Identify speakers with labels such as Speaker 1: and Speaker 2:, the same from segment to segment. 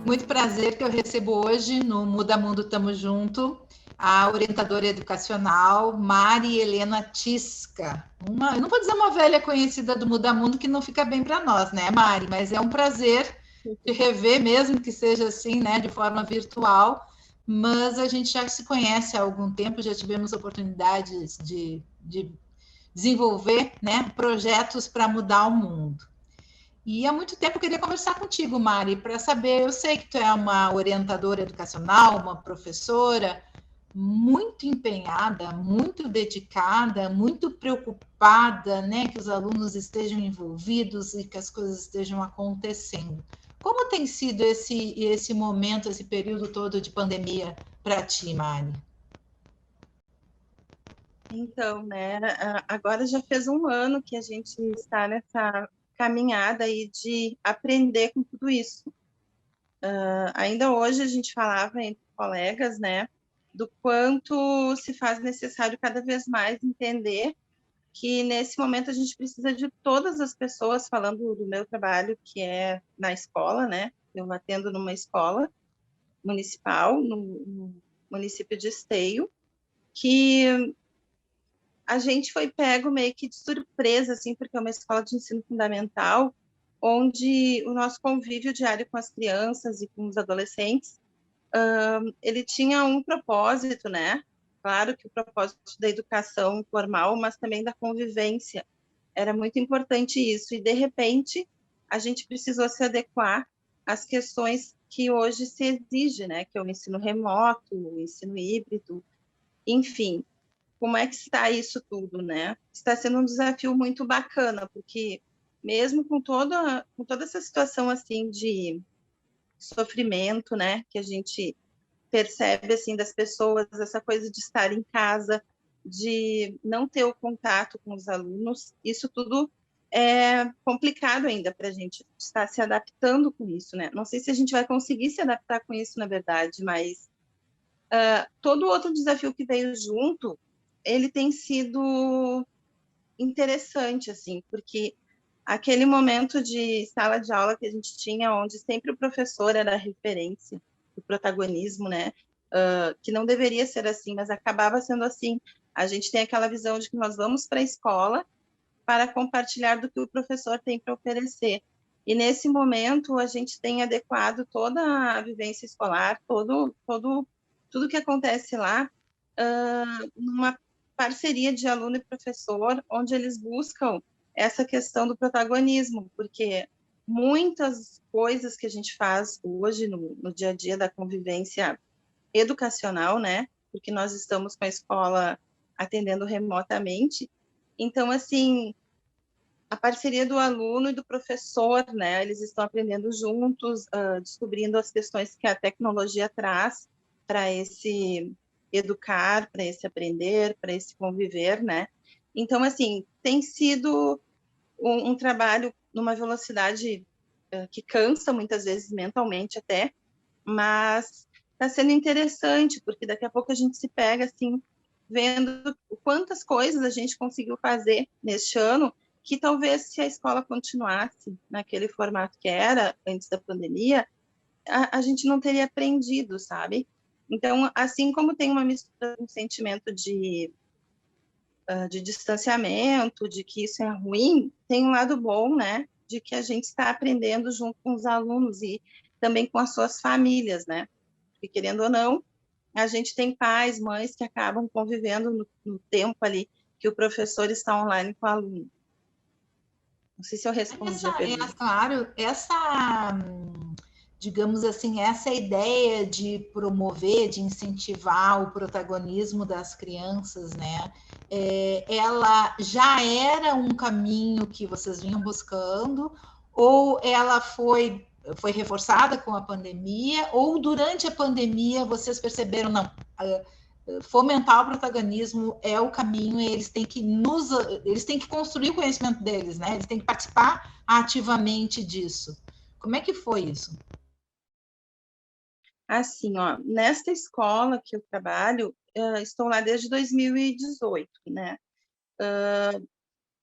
Speaker 1: Muito prazer que eu recebo hoje no Muda Mundo Tamo Junto, a orientadora educacional Mari Helena Tisca. Eu não vou dizer uma velha conhecida do Muda Mundo, que não fica bem para nós, né, Mari? Mas é um prazer te rever, mesmo que seja assim, né, de forma virtual. Mas a gente já se conhece há algum tempo, já tivemos oportunidades de desenvolver, né, projetos para mudar o mundo. E há muito tempo eu queria conversar contigo, Mari, para saber, eu sei que tu é uma orientadora educacional, uma professora muito empenhada, muito dedicada, muito preocupada, né, que os alunos estejam envolvidos e que as coisas estejam acontecendo. Como tem sido esse momento, esse período todo de pandemia para ti, Mari?
Speaker 2: Então, né, agora já fez um ano que a gente está nessa caminhada aí de aprender com tudo isso. Ainda hoje a gente falava entre colegas, né, do quanto se faz necessário cada vez mais entender que nesse momento a gente precisa de todas as pessoas, falando do meu trabalho, que é na escola, né, eu atendo numa escola municipal, no município de Esteio, que a gente foi pego meio que de surpresa, assim, porque é uma escola de ensino fundamental, onde o nosso convívio diário com as crianças e com os adolescentes, ele tinha um propósito, né? Claro que o propósito da educação formal, mas também da convivência. Era muito importante isso. E, de repente, a gente precisou se adequar às questões que hoje se exige, né? Que é o ensino remoto, o ensino híbrido, enfim. Como é que está isso tudo, né? Está sendo um desafio muito bacana, porque mesmo com toda essa situação assim de sofrimento, né, que a gente percebe assim das pessoas, essa coisa de estar em casa, de não ter o contato com os alunos, isso tudo é complicado ainda para a gente estar se adaptando com isso, né? Não sei se a gente vai conseguir se adaptar com isso, na verdade, mas todo outro desafio que veio junto, ele tem sido interessante, assim, porque aquele momento de sala de aula que a gente tinha, onde sempre o professor era a referência, o protagonismo, né? Que não deveria ser assim, mas acabava sendo assim. A gente tem aquela visão de que nós vamos para a escola para compartilhar do que o professor tem para oferecer. E nesse momento a gente tem adequado toda a vivência escolar, tudo que acontece lá, numa parceria de aluno e professor, onde eles buscam essa questão do protagonismo, porque muitas coisas que a gente faz hoje no dia a dia da convivência educacional, né? Porque nós estamos com a escola atendendo remotamente. Então, assim, a parceria do aluno e do professor, né? Eles estão aprendendo juntos, descobrindo as questões que a tecnologia traz para esse educar, para esse aprender, para esse conviver, né? Então, assim, tem sido um trabalho numa velocidade que cansa muitas vezes mentalmente até, mas está sendo interessante, porque daqui a pouco a gente se pega assim, vendo quantas coisas a gente conseguiu fazer neste ano, que talvez se a escola continuasse naquele formato que era antes da pandemia, a gente não teria aprendido, sabe? Então, assim como tem uma mistura, um sentimento de distanciamento, de que isso é ruim, tem um lado bom, né? De que a gente está aprendendo junto com os alunos e também com as suas famílias, né? Porque, querendo ou não, a gente tem pais, mães que acabam convivendo no tempo ali que o professor está online com o aluno. Não sei se eu respondi a pergunta.
Speaker 1: Claro, digamos assim, essa ideia de promover, de incentivar o protagonismo das crianças, né? Ela já era um caminho que vocês vinham buscando, ou ela foi reforçada com a pandemia, ou durante a pandemia vocês perceberam, não, fomentar o protagonismo é o caminho e eles têm que construir o conhecimento deles, né? Eles têm que participar ativamente disso. Como é que foi isso?
Speaker 2: Assim, ó, nesta escola que eu trabalho, estou lá desde 2018, né?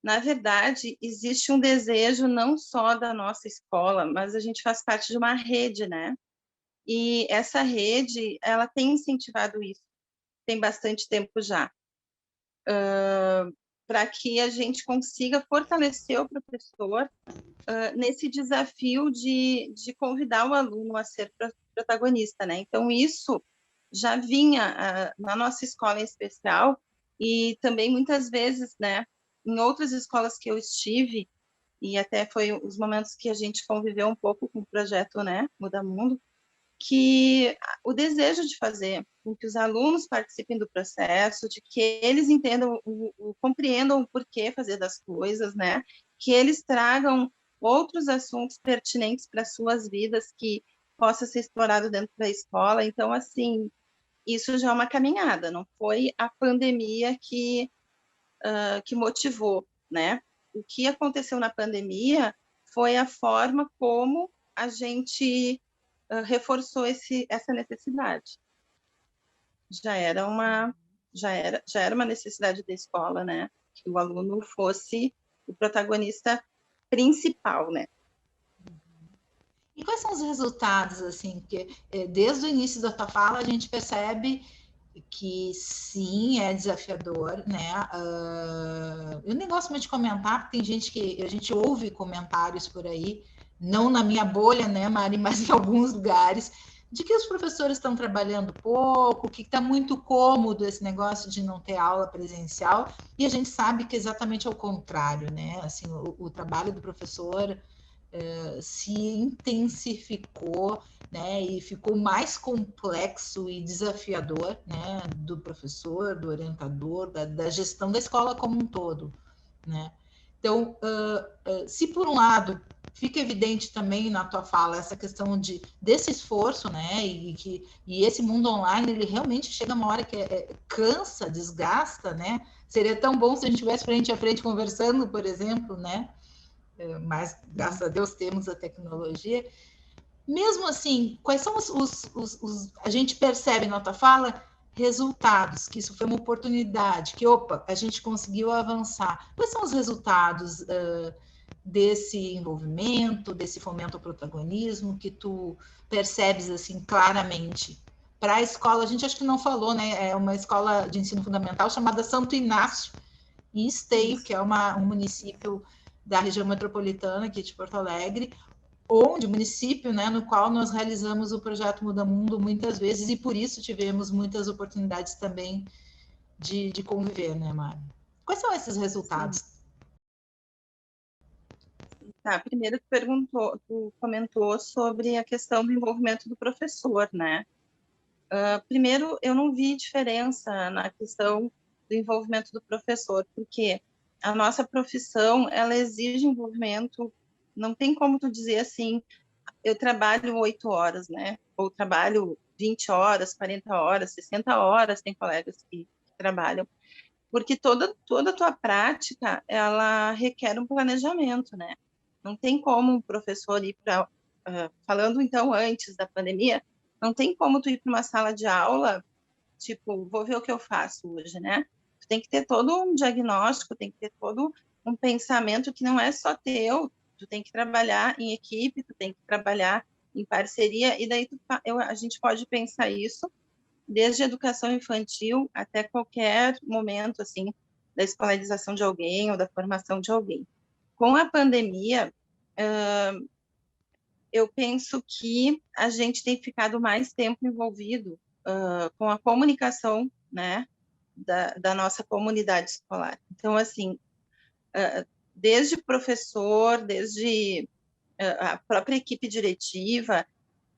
Speaker 2: Na verdade, existe um desejo não só da nossa escola, mas a gente faz parte de uma rede, né? E essa rede, ela tem incentivado isso, tem bastante tempo já, para que a gente consiga fortalecer o professor nesse desafio de convidar o aluno a ser protagonista, né? Então, isso já vinha na nossa escola em especial, e também muitas vezes, né, em outras escolas que eu estive, e até foi os momentos que a gente conviveu um pouco com o projeto, né, Muda Mundo, que o desejo de fazer com que os alunos participem do processo, de que eles entendam, compreendam o porquê fazer das coisas, né, que eles tragam outros assuntos pertinentes para suas vidas que possa ser explorado dentro da escola. Então, assim, isso já é uma caminhada, não foi a pandemia que motivou, né? O que aconteceu na pandemia foi a forma como a gente reforçou essa necessidade. Já era uma necessidade da escola, né? Que o aluno fosse o protagonista principal, né?
Speaker 1: E quais são os resultados, assim, porque desde o início da tua fala a gente percebe que sim, é desafiador, né? Eu nem gosto muito de comentar, porque tem gente que a gente ouve comentários por aí, não na minha bolha, né, Mari, mas em alguns lugares, de que os professores estão trabalhando pouco, que está muito cômodo esse negócio de não ter aula presencial, e a gente sabe que exatamente é o contrário, né? Assim, o trabalho do professor se intensificou, né, e ficou mais complexo e desafiador, né, do professor, do orientador, da gestão da escola como um todo, né? Então, se por um lado fica evidente também na tua fala essa questão desse esforço, né, e esse mundo online ele realmente chega uma hora que cansa, desgasta, né? Seria tão bom se a gente estivesse frente a frente conversando, por exemplo, né? Mas graças a Deus temos a tecnologia. Mesmo assim, quais são a gente percebe na tua fala resultados, que isso foi uma oportunidade, que opa, a gente conseguiu avançar. Quais são os resultados desse envolvimento, desse fomento ao protagonismo que tu percebes assim claramente? Para a escola, a gente acho que não falou, né? É uma escola de ensino fundamental chamada Santo Inácio e Esteio, que é um município da região metropolitana aqui de Porto Alegre, onde município, né, no qual nós realizamos o projeto Muda Mundo muitas vezes e por isso tivemos muitas oportunidades também de conviver, né, Mari? Quais são esses resultados?
Speaker 2: Sim. Tá, primeiro tu comentou sobre a questão do envolvimento do professor, né? Primeiro, eu não vi diferença na questão do envolvimento do professor, porque a nossa profissão, ela exige envolvimento, não tem como tu dizer assim, eu trabalho 8 horas, né? Ou trabalho 20 horas, 40 horas, 60 horas, tem colegas que trabalham, porque toda a tua prática, ela requer um planejamento, né? Não tem como um professor ir para... falando, então, antes da pandemia, não tem como tu ir para uma sala de aula, tipo, vou ver o que eu faço hoje, né? Tu tem que ter todo um diagnóstico, tem que ter todo um pensamento que não é só teu, tu tem que trabalhar em equipe, tu tem que trabalhar em parceria, e daí a gente pode pensar isso desde a educação infantil até qualquer momento, assim, da escolarização de alguém ou da formação de alguém. Com a pandemia, eu penso que a gente tem ficado mais tempo envolvido com a comunicação, né, da nossa comunidade escolar. Então, assim, desde professor, desde a própria equipe diretiva,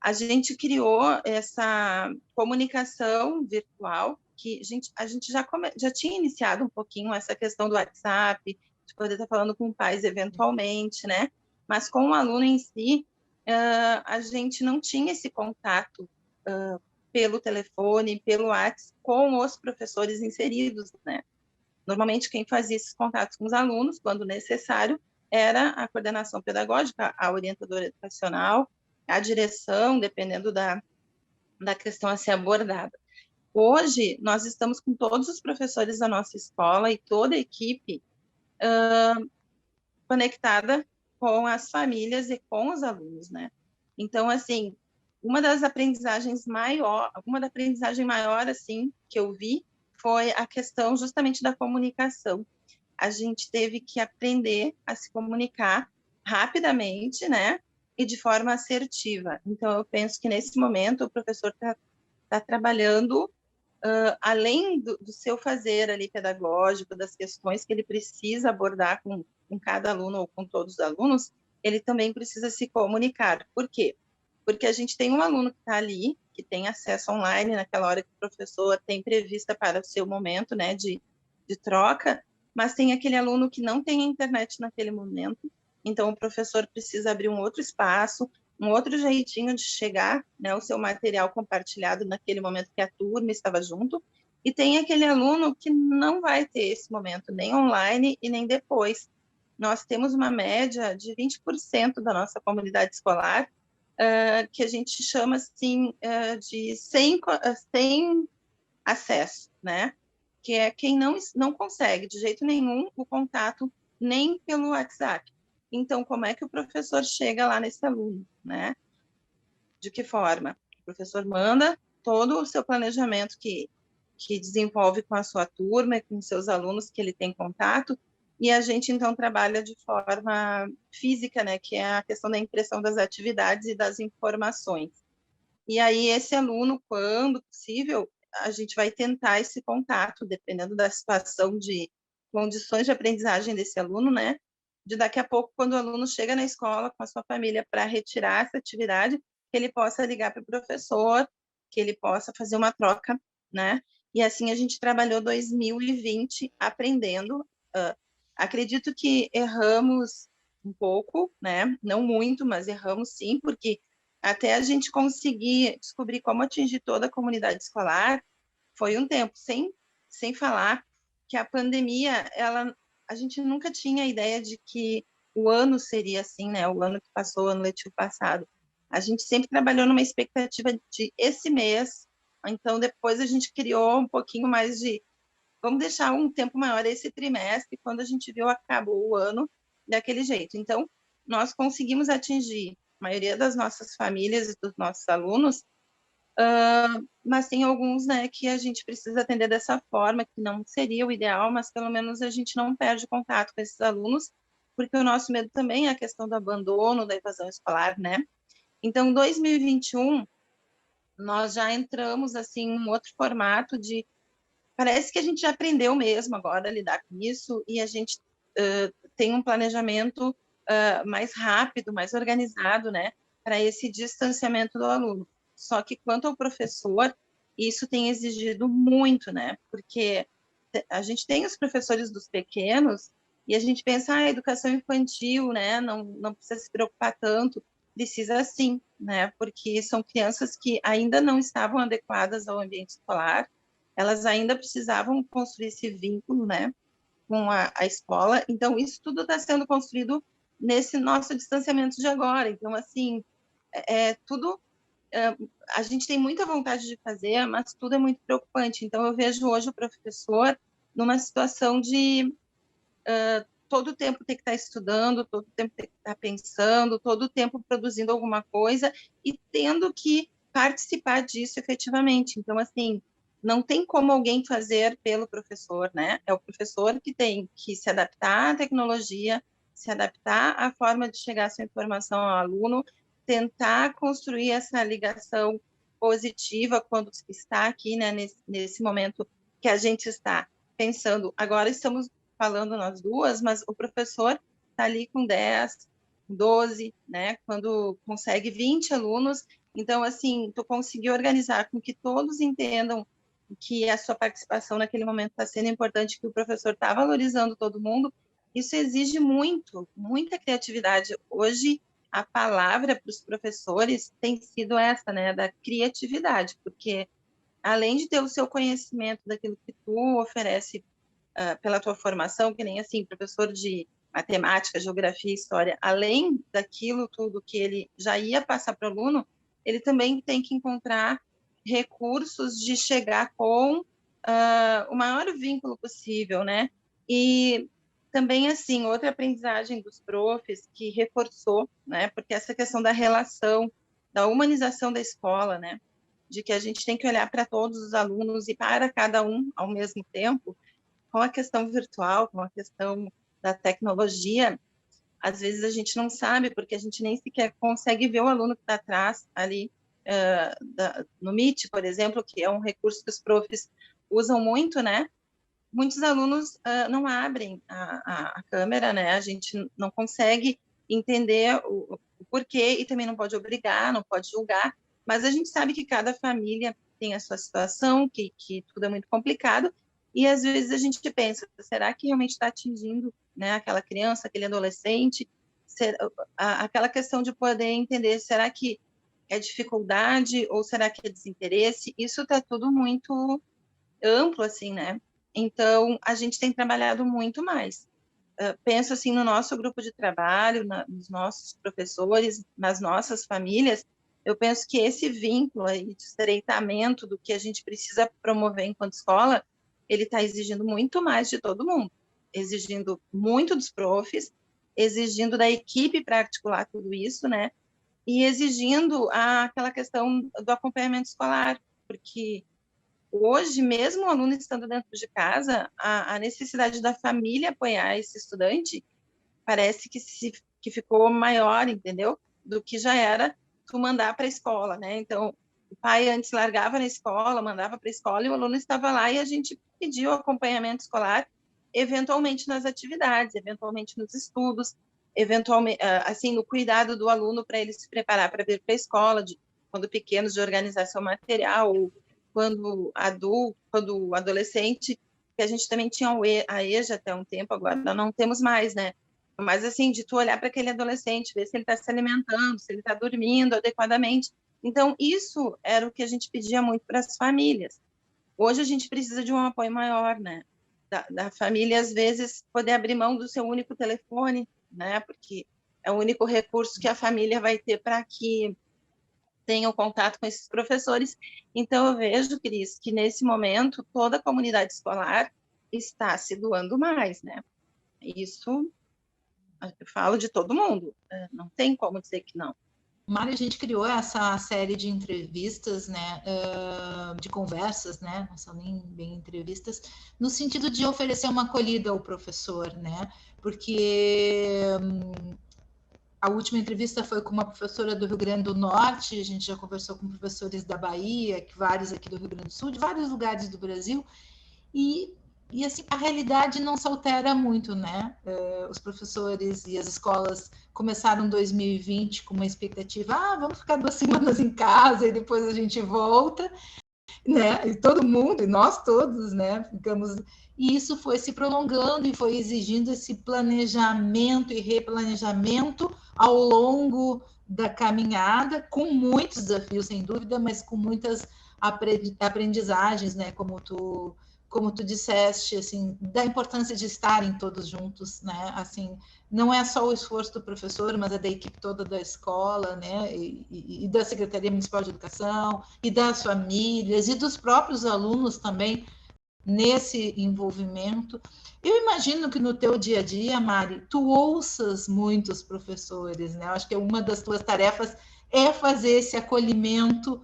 Speaker 2: a gente criou essa comunicação virtual, que a gente já tinha iniciado um pouquinho essa questão do WhatsApp, de poder estar falando com pais eventualmente, né? Mas com o aluno em si, a gente não tinha esse contato pelo telefone, pelo WhatsApp, com os professores inseridos, né? Normalmente, quem fazia esses contatos com os alunos, quando necessário, era a coordenação pedagógica, a orientadora educacional, a direção, dependendo da questão a ser abordada. Hoje, nós estamos com todos os professores da nossa escola e toda a equipe conectada com as famílias e com os alunos, né? Então, assim, uma da aprendizagem maior, assim, que eu vi, foi a questão justamente da comunicação. A gente teve que aprender a se comunicar rapidamente, né? E de forma assertiva. Então, eu penso que nesse momento o professor está trabalhando, além do seu fazer ali pedagógico, das questões que ele precisa abordar com cada aluno ou com todos os alunos, ele também precisa se comunicar. Por quê? Porque a gente tem um aluno que está ali, que tem acesso online naquela hora que o professor tem prevista para o seu momento, né, de troca, mas tem aquele aluno que não tem a internet naquele momento, então o professor precisa abrir um outro espaço, um outro jeitinho de chegar, né, o seu material compartilhado naquele momento que a turma estava junto, e tem aquele aluno que não vai ter esse momento, nem online e nem depois. Nós temos uma média de 20% da nossa comunidade escolar que a gente chama assim de sem acesso, né? Que é quem não consegue de jeito nenhum o contato nem pelo WhatsApp. Então, como é que o professor chega lá nesse aluno, né? De que forma? O professor manda todo o seu planejamento que desenvolve com a sua turma e com seus alunos que ele tem contato, e a gente, então, trabalha de forma física, né, que é a questão da impressão das atividades e das informações. E aí, esse aluno, quando possível, a gente vai tentar esse contato, dependendo da situação de condições de aprendizagem desse aluno, né, de daqui a pouco, quando o aluno chega na escola com a sua família para retirar essa atividade, que ele possa ligar para o professor, que ele possa fazer uma troca, né? E assim a gente trabalhou 2020 aprendendo. Acredito que erramos um pouco, né? Não muito, mas erramos sim, porque até a gente conseguir descobrir como atingir toda a comunidade escolar, foi um tempo, sem falar que a pandemia, a gente nunca tinha a ideia de que o ano seria assim, né? O ano que passou, o ano letivo passado. A gente sempre trabalhou numa expectativa de esse mês, então depois a gente criou um pouquinho mais de vamos deixar um tempo maior esse trimestre, quando a gente viu, acabou o ano daquele jeito. Então, nós conseguimos atingir a maioria das nossas famílias e dos nossos alunos, mas tem alguns, né, que a gente precisa atender dessa forma, que não seria o ideal, mas pelo menos a gente não perde contato com esses alunos, porque o nosso medo também é a questão do abandono, da evasão escolar, né? Então, 2021, nós já entramos, assim, em um outro formato de parece que a gente já aprendeu mesmo agora a lidar com isso e a gente tem um planejamento mais rápido, mais organizado, né, para esse distanciamento do aluno. Só que quanto ao professor, isso tem exigido muito, né, porque a gente tem os professores dos pequenos e a gente pensa, a educação infantil, né, não precisa se preocupar tanto, precisa sim, né, porque são crianças que ainda não estavam adequadas ao ambiente escolar, elas ainda precisavam construir esse vínculo, né, com a escola. Então, isso tudo está sendo construído nesse nosso distanciamento de agora. Então, assim, tudo... a gente tem muita vontade de fazer, mas tudo é muito preocupante. Então, eu vejo hoje o professor numa situação de todo o tempo ter que estar estudando, todo o tempo ter que estar pensando, todo o tempo produzindo alguma coisa e tendo que participar disso efetivamente. Então, assim, não tem como alguém fazer pelo professor, né? É o professor que tem que se adaptar à tecnologia, se adaptar à forma de chegar a sua informação ao aluno, tentar construir essa ligação positiva quando está aqui, né, nesse momento que a gente está pensando. Agora estamos falando nós duas, mas o professor está ali com 10, 12, né? Quando consegue 20 alunos, então, assim, tu conseguir organizar com que todos entendam que a sua participação naquele momento está sendo importante, que o professor está valorizando todo mundo, isso exige muita criatividade. Hoje, a palavra para os professores tem sido essa, né, da criatividade, porque além de ter o seu conhecimento daquilo que tu oferece pela tua formação, que nem assim, professor de matemática, geografia, história, além daquilo tudo que ele já ia passar para o aluno, ele também tem que encontrar recursos de chegar com o maior vínculo possível, né? E também, assim, outra aprendizagem dos profs que reforçou, né? Porque essa questão da relação da humanização da escola, né? De que a gente tem que olhar para todos os alunos e para cada um ao mesmo tempo, com a questão virtual, com a questão da tecnologia, às vezes a gente não sabe, porque a gente nem sequer consegue ver o aluno que está atrás ali, no Meet, por exemplo, que é um recurso que os profs usam muito, né? Muitos alunos não abrem a câmera, né? A gente não consegue entender o porquê e também não pode obrigar, não pode julgar, mas a gente sabe que cada família tem a sua situação, que tudo é muito complicado, e às vezes a gente pensa, será que realmente está atingindo, né, aquela criança, aquele adolescente? Aquela questão de poder entender, será que é dificuldade ou será que é desinteresse? Isso está tudo muito amplo, assim, né? Então, a gente tem trabalhado muito mais. Penso, assim, no nosso grupo de trabalho, nos nossos professores, nas nossas famílias, eu penso que esse vínculo aí de estreitamento do que a gente precisa promover enquanto escola, ele está exigindo muito mais de todo mundo, exigindo muito dos profs, exigindo da equipe para articular tudo isso, né? E exigindo aquela questão do acompanhamento escolar, porque hoje, mesmo o aluno estando dentro de casa, a necessidade da família apoiar esse estudante parece que ficou maior, entendeu? Do que já era tu mandar para a escola, né? Então, o pai antes largava na escola, mandava para a escola e o aluno estava lá e a gente pediu acompanhamento escolar, eventualmente nas atividades, eventualmente nos estudos, eventualmente, assim, no cuidado do aluno para ele se preparar para vir para a escola, quando pequenos, de organização material, ou quando adulto, quando adolescente, que a gente também tinha a EJA até um tempo, agora não temos mais, né? Mas, assim, de tu olhar para aquele adolescente, ver se ele está se alimentando, se ele está dormindo adequadamente. Então, isso era o que a gente pedia muito para as famílias. Hoje, a gente precisa de um apoio maior, né? Da família, às vezes, poder abrir mão do seu único telefone, né? Porque é o único recurso que a família vai ter para que tenha o contato com esses professores. Então, eu vejo, Cris, que nesse momento, toda a comunidade escolar está se doando mais, né? Isso eu falo de todo mundo, não tem como dizer que não.
Speaker 1: Mário, a gente criou essa série de entrevistas, né, de conversas, né, não são nem bem entrevistas, no sentido de oferecer uma acolhida ao professor, né, porque a última entrevista foi com uma professora do Rio Grande do Norte, a gente já conversou com professores da Bahia, vários aqui do Rio Grande do Sul, de vários lugares do Brasil, e assim, a realidade não se altera muito, né? Os professores e as escolas começaram 2020 com uma expectativa, vamos ficar 2 semanas em casa e depois a gente volta, né? E todo mundo, e nós todos, né? Ficamos... E isso foi se prolongando e foi exigindo esse planejamento e replanejamento ao longo da caminhada, com muitos desafios, sem dúvida, mas com muitas aprendizagens, né? Como tu disseste, assim, da importância de estarem todos juntos, né? Assim, não é só o esforço do professor, mas é da equipe toda da escola, né? E da Secretaria Municipal de Educação, e das famílias, e dos próprios alunos também, nesse envolvimento. Eu imagino que no teu dia a dia, Mari, tu ouças muitos professores, né? Eu acho que uma das tuas tarefas é fazer esse acolhimento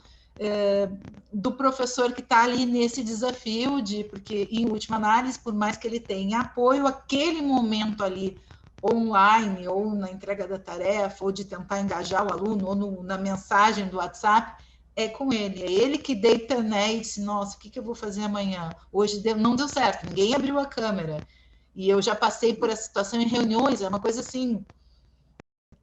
Speaker 1: do professor que está ali nesse desafio porque, em última análise, por mais que ele tenha apoio, aquele momento ali, online, ou na entrega da tarefa, ou de tentar engajar o aluno, ou na mensagem do WhatsApp, é com ele. É ele que deita, né, e diz, nossa, o que eu vou fazer amanhã? Hoje não deu certo, ninguém abriu a câmera. E eu já passei por essa situação em reuniões, é uma coisa assim,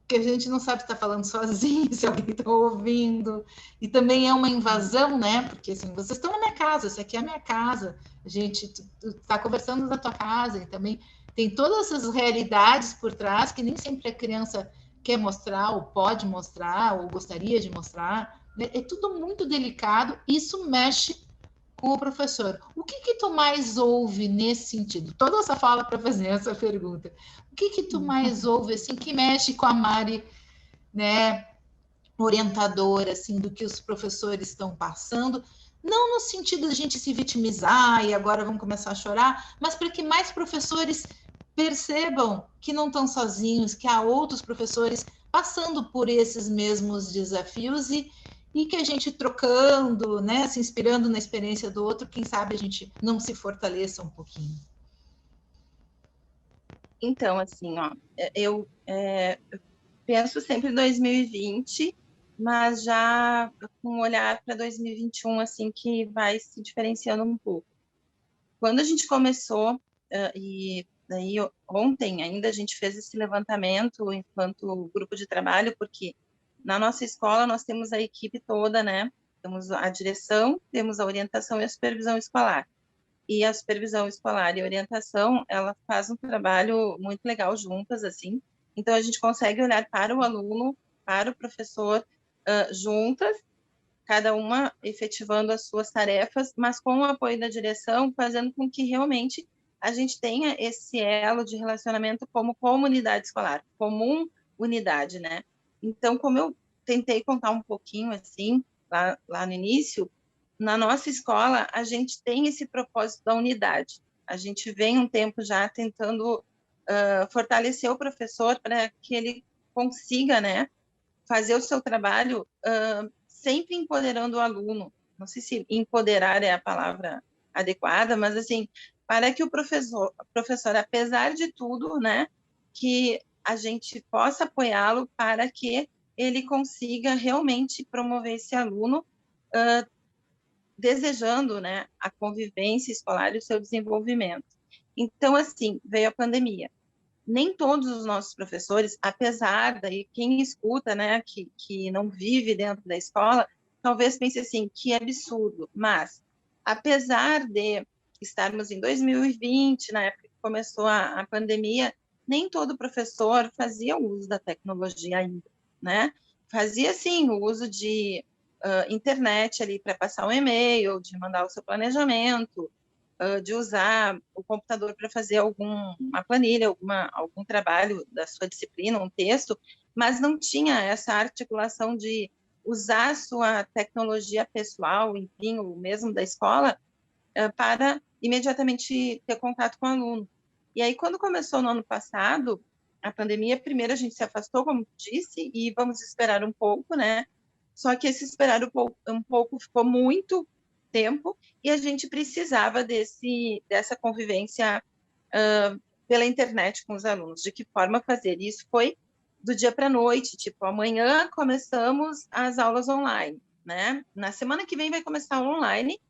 Speaker 1: que a gente não sabe se está falando sozinho, se alguém está ouvindo. E também é uma invasão, né? Porque assim, vocês estão na minha casa, essa aqui é a minha casa. A gente está conversando na tua casa e também tem todas essas realidades por trás que nem sempre a criança quer mostrar, ou pode mostrar, ou gostaria de mostrar. É tudo muito delicado. Isso mexe com o professor. O que tu mais ouve nesse sentido? Toda essa fala para fazer essa pergunta. O que tu mais ouve, assim, que mexe com a Mari, né, orientadora, assim, do que os professores estão passando? Não no sentido de a gente se vitimizar e agora vamos começar a chorar, mas para que mais professores percebam que não estão sozinhos, que há outros professores passando por esses mesmos desafios e que a gente trocando, né, se inspirando na experiência do outro, quem sabe a gente não se fortaleça um pouquinho.
Speaker 2: Então, assim, ó, eu penso sempre em 2020, mas já com um olhar para 2021, assim, que vai se diferenciando um pouco. Quando a gente começou, e daí ontem ainda a gente fez esse levantamento enquanto grupo de trabalho, porque na nossa escola nós temos a equipe toda, né? Temos a direção, temos a orientação e a supervisão escolar. E a supervisão escolar e a orientação, ela faz um trabalho muito legal juntas, assim. Então, a gente consegue olhar para o aluno, para o professor, juntas, cada uma efetivando as suas tarefas, mas com o apoio da direção, fazendo com que realmente a gente tenha esse elo de relacionamento como comunidade escolar, como unidade, né? Então, como eu tentei contar um pouquinho, assim, lá no início, na nossa escola, a gente tem esse propósito da unidade. A gente vem um tempo já tentando fortalecer o professor para que ele consiga, né, fazer o seu trabalho sempre empoderando o aluno. Não sei se empoderar é a palavra adequada, mas assim, para que o professor, apesar de tudo, né, que a gente possa apoiá-lo para que ele consiga realmente promover esse aluno, desejando, né, a convivência escolar e o seu desenvolvimento. Então, assim, veio a pandemia. Nem todos os nossos professores, apesar daí quem escuta, né, que não vive dentro da escola, talvez pense assim, que absurdo, mas apesar de estarmos em 2020, na época que começou a pandemia, nem todo professor fazia uso da tecnologia ainda, né? Fazia, sim, o uso de internet ali para passar um e-mail, de mandar o seu planejamento, de usar o computador para fazer alguma planilha, algum trabalho da sua disciplina, um texto, mas não tinha essa articulação de usar a sua tecnologia pessoal, enfim, o mesmo da escola, para imediatamente ter contato com o aluno. E aí, quando começou no ano passado, a pandemia, primeiro a gente se afastou, como disse, e vamos esperar um pouco, né? Só que esse esperar um pouco ficou muito tempo e a gente precisava dessa convivência pela internet com os alunos. De que forma fazer? Isso foi do dia para a noite, tipo, amanhã começamos as aulas online, né? Na semana que vem vai começar online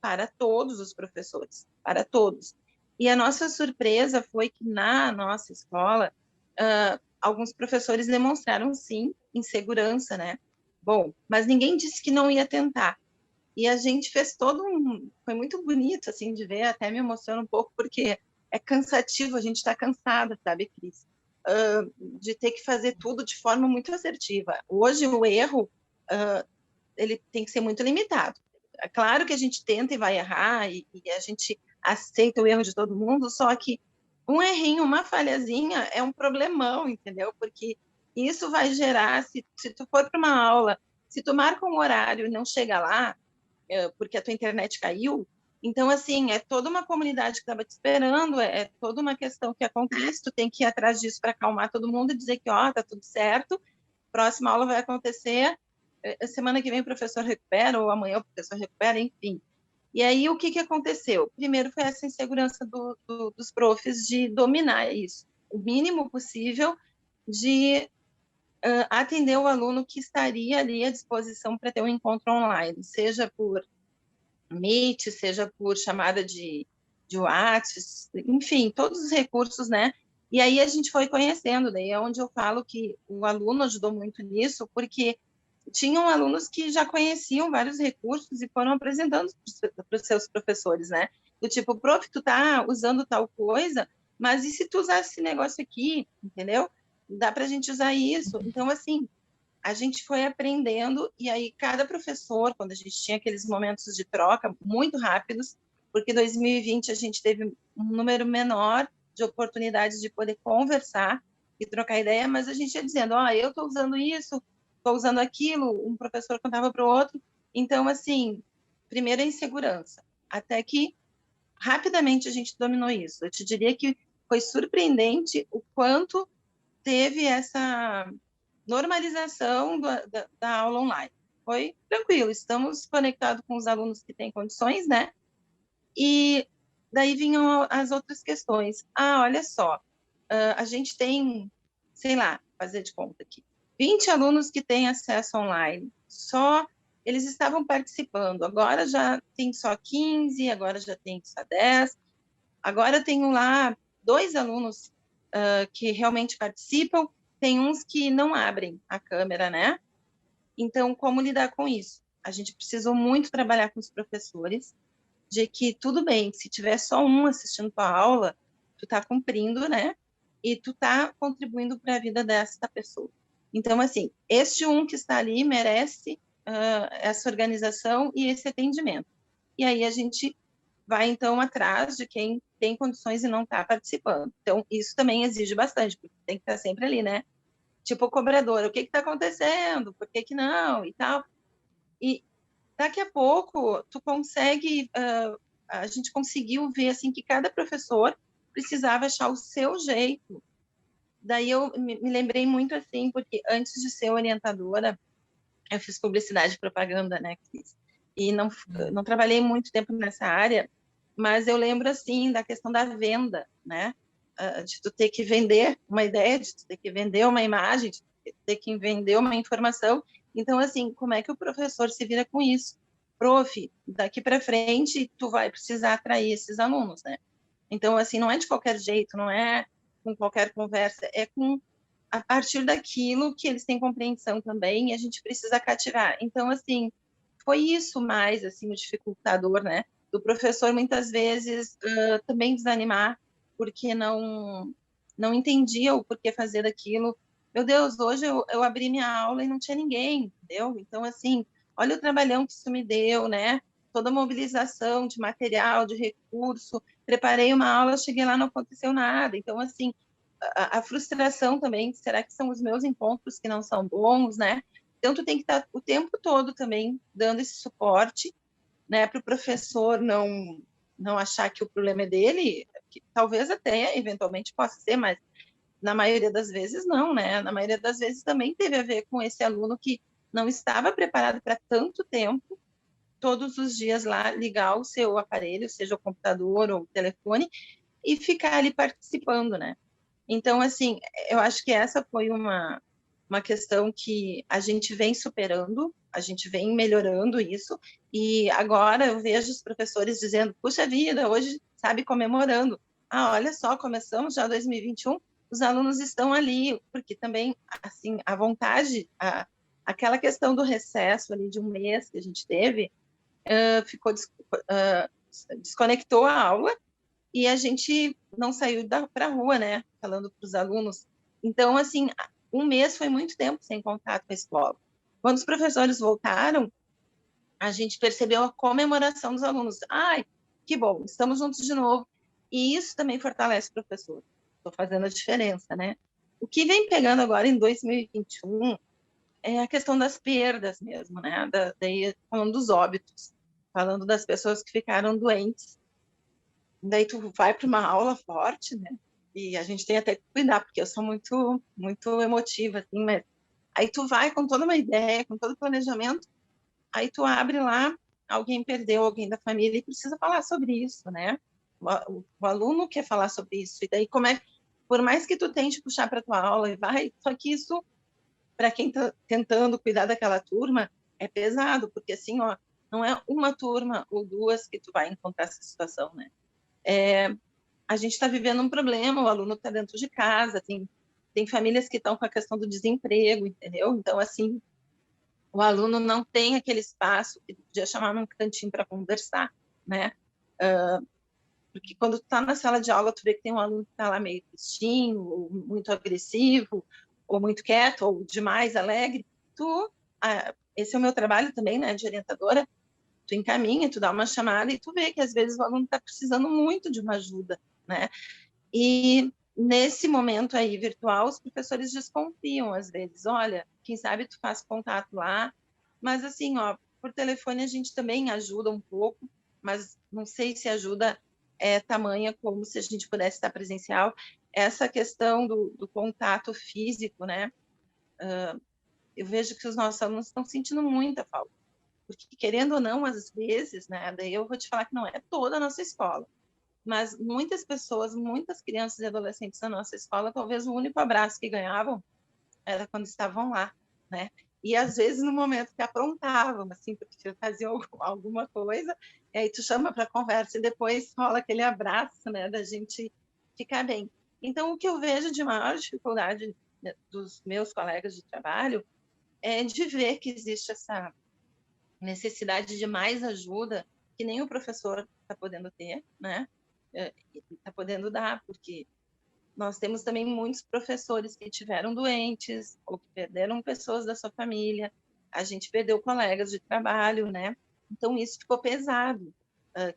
Speaker 2: para todos os professores, para todos. E a nossa surpresa foi que na nossa escola, alguns professores demonstraram, sim, insegurança, né? Bom, mas ninguém disse que não ia tentar. E a gente fez foi muito bonito, assim, de ver, até me emociona um pouco, porque é cansativo, a gente está cansada, sabe, Cris? De ter que fazer tudo de forma muito assertiva. Hoje, o erro, ele tem que ser muito limitado. É claro que a gente tenta e vai errar, e a gente aceita o erro de todo mundo, só que um errinho, uma falhazinha é um problemão, entendeu? Porque isso vai gerar, se tu for para uma aula, se tu marca um horário e não chega lá, porque a tua internet caiu, então, assim, é toda uma comunidade que estava te esperando, é toda uma questão que acontece, tu tem que ir atrás disso para acalmar todo mundo e dizer que, ó, tá tudo certo, próxima aula vai acontecer, semana que vem o professor recupera, ou amanhã o professor recupera, enfim. E aí, o que aconteceu? Primeiro foi essa insegurança dos profs de dominar isso, o mínimo possível de atender o aluno que estaria ali à disposição para ter um encontro online, seja por Meet, seja por chamada de WhatsApp, enfim, todos os recursos, né? E aí a gente foi conhecendo, daí é onde eu falo que o aluno ajudou muito nisso, porque tinham alunos que já conheciam vários recursos e foram apresentando para os seus professores, né? Do tipo, prof, tu tá usando tal coisa, mas e se tu usar esse negócio aqui, entendeu? Dá para a gente usar isso. Então, assim, a gente foi aprendendo, e aí cada professor, quando a gente tinha aqueles momentos de troca muito rápidos, porque em 2020 a gente teve um número menor de oportunidades de poder conversar e trocar ideia, mas a gente ia dizendo, ó, eu estou usando isso, estou usando aquilo, um professor contava para o outro. Então, assim, primeiro a insegurança, até que rapidamente a gente dominou isso. Eu te diria que foi surpreendente o quanto teve normalização da aula online. Foi tranquilo, estamos conectados com os alunos que têm condições, né? E daí vinham as outras questões. Olha só, a gente tem, sei lá, fazer de conta aqui, 20 alunos que têm acesso online, só eles estavam participando, agora já tem só 15, agora já tem só 10, agora tenho lá 2 alunos que realmente participam, tem uns que não abrem a câmera, né? Então, como lidar com isso? A gente precisou muito trabalhar com os professores, de que tudo bem, se tiver só um assistindo tua aula, tu tá cumprindo, né? E tu tá contribuindo para a vida dessa pessoa. Então, assim, este um que está ali merece essa organização e esse atendimento. E aí a gente vai, então, atrás de quem tem condições e não está participando. Então, isso também exige bastante, porque tem que estar sempre ali, né? Tipo, o cobrador, o que está acontecendo? Por que não? E tal. E daqui a pouco, tu consegue... a gente conseguiu ver, assim, que cada professor precisava achar o seu jeito. Daí eu me lembrei muito, assim, porque antes de ser orientadora, eu fiz publicidade e propaganda, né, Cris? E não trabalhei muito tempo nessa área, mas eu lembro, assim, da questão da venda, né? De tu ter que vender uma ideia, de tu ter que vender uma imagem, de tu ter que vender uma informação. Então, assim, como é que o professor se vira com isso? Prof, daqui para frente, tu vai precisar atrair esses alunos, né? Então, assim, não é de qualquer jeito, não é com qualquer conversa, é com a partir daquilo que eles têm compreensão também, e a gente precisa cativar. Então, assim, foi isso mais, assim, o dificultador, né? Do professor, muitas vezes, também desanimar, porque não entendia o porquê fazer daquilo. Meu Deus, hoje eu abri minha aula e não tinha ninguém, entendeu? Então, assim, olha o trabalhão que isso me deu, né? Toda a mobilização de material, de recurso, preparei uma aula, cheguei lá, não aconteceu nada. Então, assim, a frustração também, será que são os meus encontros que não são bons, né? Então, tu tem que estar o tempo todo também dando esse suporte, né, para o professor não achar que o problema é dele, que talvez até eventualmente possa ser, mas na maioria das vezes não, né? Na maioria das vezes também teve a ver com esse aluno que não estava preparado para tanto tempo, todos os dias lá ligar o seu aparelho, seja o computador ou o telefone, e ficar ali participando, né? Então, assim, eu acho que essa foi uma questão que a gente vem superando, a gente vem melhorando isso, e agora eu vejo os professores dizendo, puxa vida, hoje, sabe, comemorando. Olha só, começamos já 2021, os alunos estão ali, porque também, assim, a vontade, aquela questão do recesso ali de um mês que a gente teve, desconectou a aula, e a gente não saiu para a rua, né, falando para os alunos. Então, assim, um mês foi muito tempo sem contato com a escola. Quando os professores voltaram, a gente percebeu a comemoração dos alunos. Ai, que bom, estamos juntos de novo. E isso também fortalece o professor. Estou fazendo a diferença, né? O que vem pegando agora em 2021 é a questão das perdas mesmo, né? Daí, falando dos óbitos, falando das pessoas que ficaram doentes. Daí tu vai para uma aula forte, né? E a gente tem até que cuidar, porque eu sou muito, muito emotiva, assim, mas aí tu vai com toda uma ideia, com todo o planejamento, aí tu abre lá, alguém perdeu alguém da família e precisa falar sobre isso, né? O aluno quer falar sobre isso, e daí como é, por mais que tu tente puxar para tua aula e vai, só que isso, para quem tá tentando cuidar daquela turma, é pesado, porque assim, ó, não é uma turma ou duas que tu vai encontrar essa situação, né? A gente está vivendo um problema, o aluno está dentro de casa, tem famílias que estão com a questão do desemprego, entendeu? Então, assim, o aluno não tem aquele espaço que podia chamar num cantinho para conversar, né? Porque quando tu está na sala de aula, tu vê que tem um aluno que está lá meio tristinho, ou muito agressivo, ou muito quieto, ou demais alegre. Esse é o meu trabalho também, né, de orientadora, tu encaminha, tu dá uma chamada e tu vê que às vezes o aluno está precisando muito de uma ajuda, né? E nesse momento aí virtual, os professores desconfiam às vezes, olha, quem sabe tu faz contato lá, mas assim, ó, por telefone a gente também ajuda um pouco, mas não sei se ajuda tamanha como se a gente pudesse estar presencial. Essa questão do contato físico, né? eu vejo que os nossos alunos estão sentindo muita falta. Porque, querendo ou não, às vezes, né, daí eu vou te falar que não é toda a nossa escola, mas muitas pessoas, muitas crianças e adolescentes da nossa escola, talvez o único abraço que ganhavam era quando estavam lá, né? E às vezes no momento que aprontavam, assim, porque faziam alguma coisa, e aí tu chama para conversa e depois rola aquele abraço, né, da gente ficar bem. Então, o que eu vejo de maior dificuldade, né, dos meus colegas de trabalho é de ver que existe essa necessidade de mais ajuda que nem o professor está podendo ter, né? Está podendo dar, porque nós temos também muitos professores que tiveram doentes ou que perderam pessoas da sua família. A gente perdeu colegas de trabalho, né? Então, isso ficou pesado,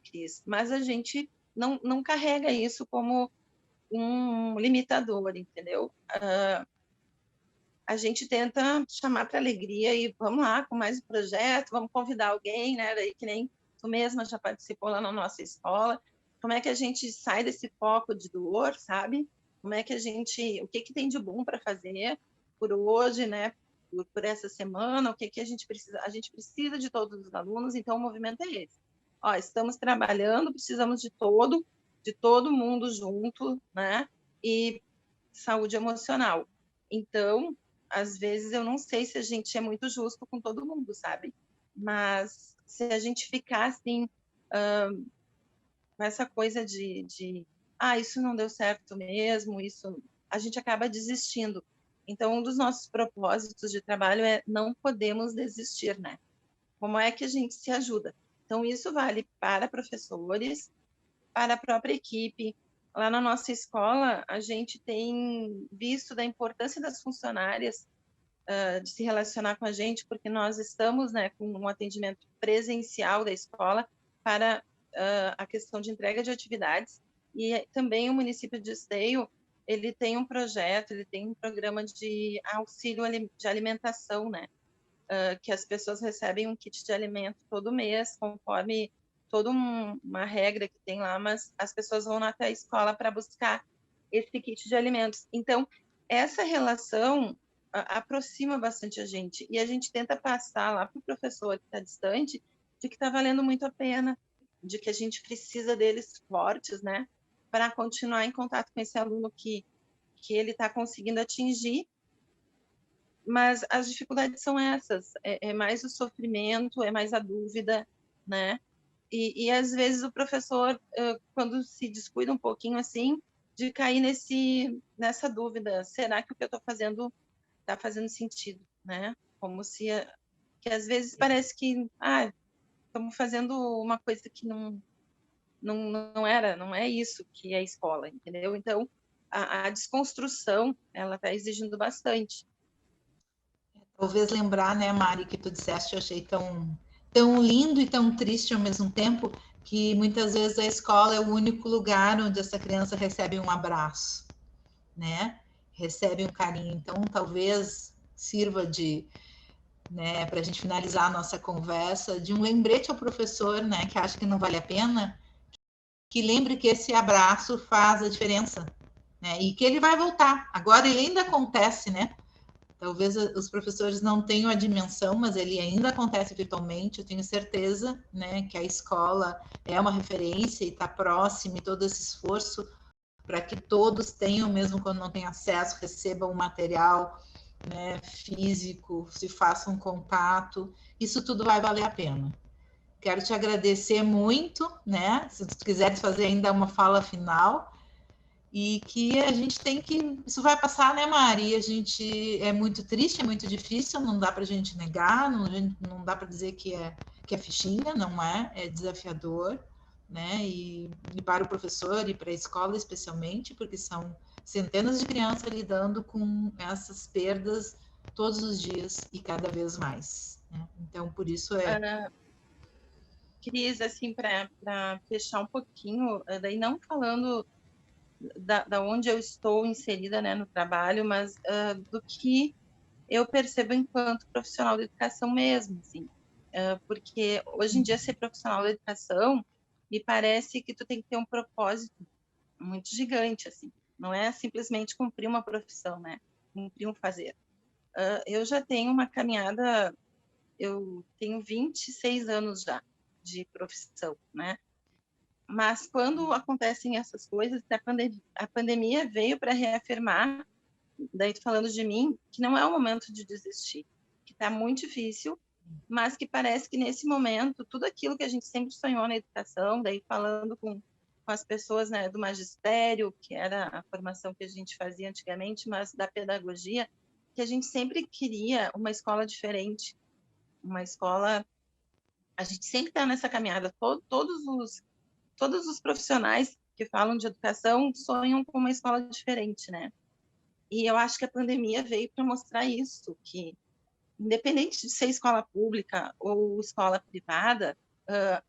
Speaker 2: Cris. Mas a gente não carrega isso como um limitador, entendeu? A gente tenta chamar para alegria e vamos lá com mais um projeto, vamos convidar alguém, né? Daí, que nem tu mesma já participou lá na nossa escola. Como é que a gente sai desse foco de dor, sabe? Como é que a gente, o que que tem de bom para fazer por hoje, né? Por essa semana, o que que a gente precisa? A gente precisa de todos os alunos, então o movimento é esse. Ó, estamos trabalhando, precisamos de todo mundo junto, né? E saúde emocional. Então, às vezes eu não sei se a gente é muito justo com todo mundo, sabe? Mas se a gente ficar assim, com essa coisa isso não deu certo mesmo, isso a gente acaba desistindo. Então, um dos nossos propósitos de trabalho é não podemos desistir, né? Como é que a gente se ajuda? Então, isso vale para professores, para a própria equipe. Lá na nossa escola, a gente tem visto da importância das funcionárias de se relacionar com a gente, porque nós estamos, né, com um atendimento presencial da escola para a questão de entrega de atividades, e também o município de Esteio, ele tem um projeto, ele tem um programa de auxílio de alimentação, né, que as pessoas recebem um kit de alimento todo mês, conforme toda uma regra que tem lá, mas as pessoas vão até a escola para buscar esse kit de alimentos. Então, essa relação aproxima bastante a gente, e a gente tenta passar lá para o professor que está distante de que está valendo muito a pena, de que a gente precisa deles fortes, né, para continuar em contato com esse aluno que ele está conseguindo atingir, mas as dificuldades são essas, é mais o sofrimento, é mais a dúvida, né? E às vezes o professor, quando se descuida um pouquinho assim, de cair nessa dúvida, será que o que eu estou fazendo está fazendo sentido, né? Como se, que às vezes parece que, estamos fazendo uma coisa que não é isso que é a escola, entendeu? Então, a desconstrução, ela está exigindo bastante.
Speaker 1: Talvez lembrar, né, Mari, que tu disseste, eu achei tão lindo e tão triste ao mesmo tempo, que muitas vezes a escola é o único lugar onde essa criança recebe um abraço, né? Recebe um carinho. Então, talvez sirva né, para a gente finalizar a nossa conversa, de um lembrete ao professor, né, que acha que não vale a pena, que lembre que esse abraço faz a diferença, né? E que ele vai voltar. Agora ele ainda acontece, né? Talvez os professores não tenham a dimensão, mas ele ainda acontece virtualmente. Eu tenho certeza, né, que a escola é uma referência e está próxima, e todo esse esforço para que todos tenham, mesmo quando não têm acesso, recebam o material, né, físico, se façam contato. Isso tudo vai valer a pena. Quero te agradecer muito, né? Se tu quiseres fazer ainda uma fala final, e que a gente tem que. Isso vai passar, né, Mari? A gente é muito triste, é muito difícil, não dá para a gente negar, não dá para dizer que é fichinha, não é? É desafiador, né? E para o professor e para a escola, especialmente, porque são centenas de crianças lidando com essas perdas todos os dias e cada vez mais. Né? Então, por isso
Speaker 2: Cris, assim, para fechar um pouquinho, daí não falando da onde eu estou inserida, né, no trabalho, mas do que eu percebo enquanto profissional da educação mesmo, assim, porque hoje em dia ser profissional da educação me parece que tu tem que ter um propósito muito gigante, assim, não é simplesmente cumprir uma profissão, né, cumprir um fazer. Eu já tenho uma caminhada, eu tenho 26 anos já de profissão, né? Mas quando acontecem essas coisas, a pandemia veio para reafirmar, daí tô falando de mim, que não é o momento de desistir, que está muito difícil, mas que parece que nesse momento, tudo aquilo que a gente sempre sonhou na educação, daí falando com as pessoas, né, do magistério, que era a formação que a gente fazia antigamente, mas da pedagogia, que a gente sempre queria uma escola diferente, uma escola... A gente sempre está nessa caminhada, todos os profissionais que falam de educação sonham com uma escola diferente, né? E eu acho que a pandemia veio para mostrar isso, que independente de ser escola pública ou escola privada,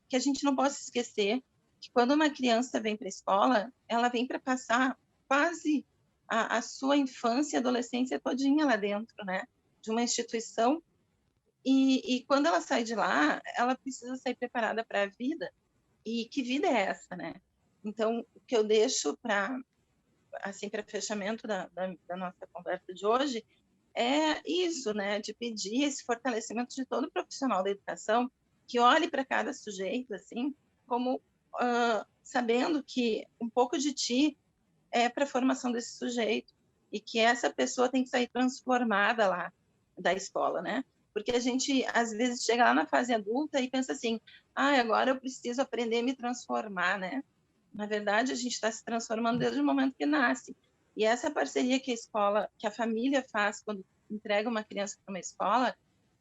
Speaker 2: que a gente não possa esquecer que quando uma criança vem para a escola, ela vem para passar quase a sua infância e adolescência todinha lá dentro, né? De uma instituição. E quando ela sai de lá, ela precisa sair preparada para a vida. E que vida é essa, né? Então, o que eu deixo para assim, para fechamento da nossa conversa de hoje, é isso, né? De pedir esse fortalecimento de todo profissional da educação que olhe para cada sujeito, assim, como sabendo que um pouco de ti é para a formação desse sujeito e que essa pessoa tem que sair transformada lá da escola, né? Porque a gente, às vezes, chega lá na fase adulta e pensa assim, agora eu preciso aprender a me transformar, né? Na verdade, a gente está se transformando desde o momento que nasce. E essa parceria que a escola, que a família faz quando entrega uma criança para uma escola,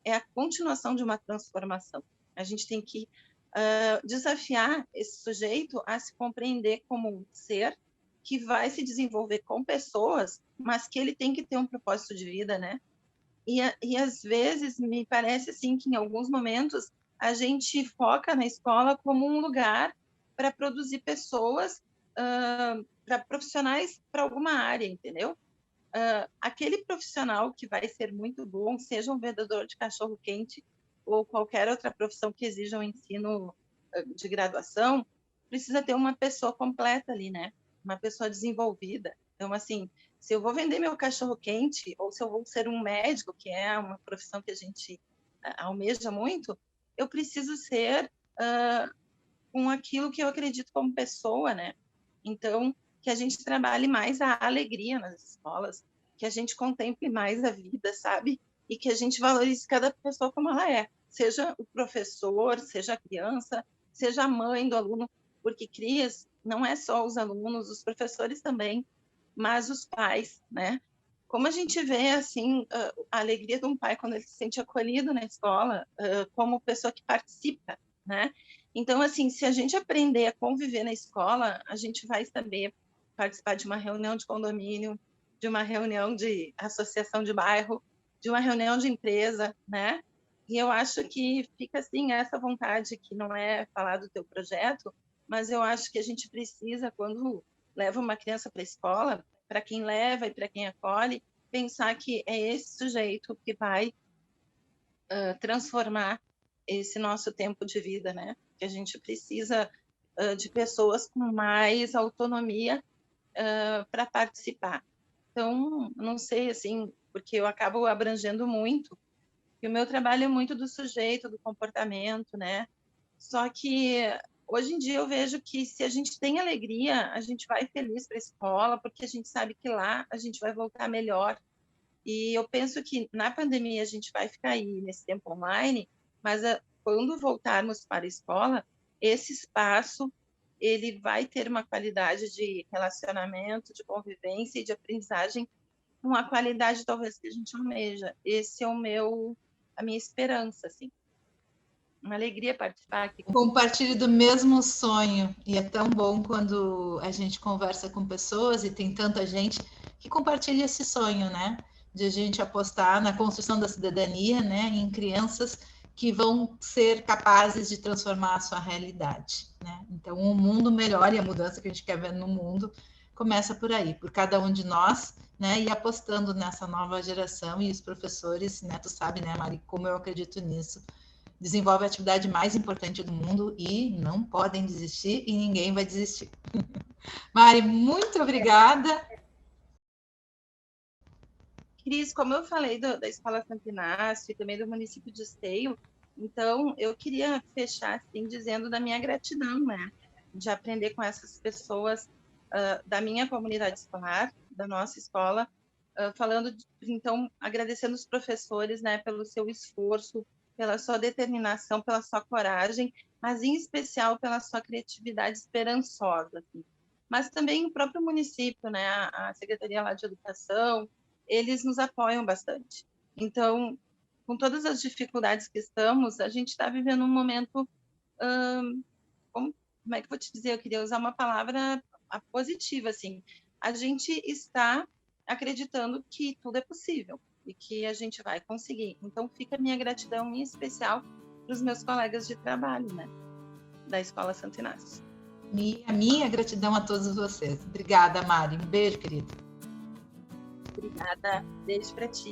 Speaker 2: é a continuação de uma transformação. A gente tem que desafiar esse sujeito a se compreender como um ser que vai se desenvolver com pessoas, mas que ele tem que ter um propósito de vida, né? E às vezes me parece assim que em alguns momentos a gente foca na escola como um lugar para produzir pessoas, para profissionais para alguma área, entendeu? Aquele profissional que vai ser muito bom, seja um vendedor de cachorro-quente ou qualquer outra profissão que exija um ensino de graduação, precisa ter uma pessoa completa ali, né? Uma pessoa desenvolvida. Então, assim, se eu vou vender meu cachorro-quente ou se eu vou ser um médico, que é uma profissão que a gente almeja muito, eu preciso ser com aquilo que eu acredito como pessoa, né? Então, que a gente trabalhe mais a alegria nas escolas, que a gente contemple mais a vida, sabe? E que a gente valorize cada pessoa como ela é, seja o professor, seja a criança, seja a mãe do aluno, porque crias não é só os alunos, os professores também, mas os pais, né? Como a gente vê, assim, a alegria de um pai quando ele se sente acolhido na escola, como pessoa que participa, né? Então, assim, se a gente aprender a conviver na escola, a gente vai saber participar de uma reunião de condomínio, de uma reunião de associação de bairro, de uma reunião de empresa, né? E eu acho que fica, assim, essa vontade, que não é falar do teu projeto, mas eu acho que a gente precisa, quando leva uma criança para a escola, para quem leva e para quem acolhe, pensar que é esse sujeito que vai transformar esse nosso tempo de vida, né? Que a gente precisa de pessoas com mais autonomia para participar. Então, não sei, assim, porque eu acabo abrangendo muito, e o meu trabalho é muito do sujeito, do comportamento, né? Só que hoje em dia eu vejo que se a gente tem alegria, a gente vai feliz para a escola, porque a gente sabe que lá a gente vai voltar melhor. E eu penso que na pandemia a gente vai ficar aí nesse tempo online, mas quando voltarmos para a escola, esse espaço ele vai ter uma qualidade de relacionamento, de convivência e de aprendizagem, uma qualidade talvez que a gente almeja. Esse é a minha esperança, assim. Uma alegria participar aqui.
Speaker 1: Compartilho do mesmo sonho, e é tão bom quando a gente conversa com pessoas e tem tanta gente que compartilha esse sonho, né? De a gente apostar na construção da cidadania, né? Em crianças que vão ser capazes de transformar a sua realidade, né? Então, um mundo melhor e a mudança que a gente quer ver no mundo começa por aí, por cada um de nós, né? E apostando nessa nova geração, e os professores, né? Tu sabe, né, Mari, como eu acredito nisso. Desenvolve a atividade mais importante do mundo e não podem desistir e ninguém vai desistir. Mari, muito obrigada.
Speaker 2: Cris, como eu falei da Escola Santo Inácio e também do município de Esteio, então eu queria fechar assim dizendo da minha gratidão, né, de aprender com essas pessoas da minha comunidade escolar, da nossa escola, então agradecendo os professores, né, pelo seu esforço, pela sua determinação, pela sua coragem, mas em especial pela sua criatividade esperançosa, assim. Mas também o próprio município, né, a Secretaria lá de Educação, eles nos apoiam bastante. Então, com todas as dificuldades que estamos, a gente está vivendo um momento, como é que eu vou te dizer? Eu queria usar uma palavra positiva, assim. A gente está acreditando que tudo é possível e que a gente vai conseguir. Então, fica a minha gratidão em especial para os meus colegas de trabalho, né, da Escola Santo Inácio.
Speaker 1: A minha gratidão a todos vocês. Obrigada, Mari. Um beijo, querida.
Speaker 2: Obrigada. Beijo para ti.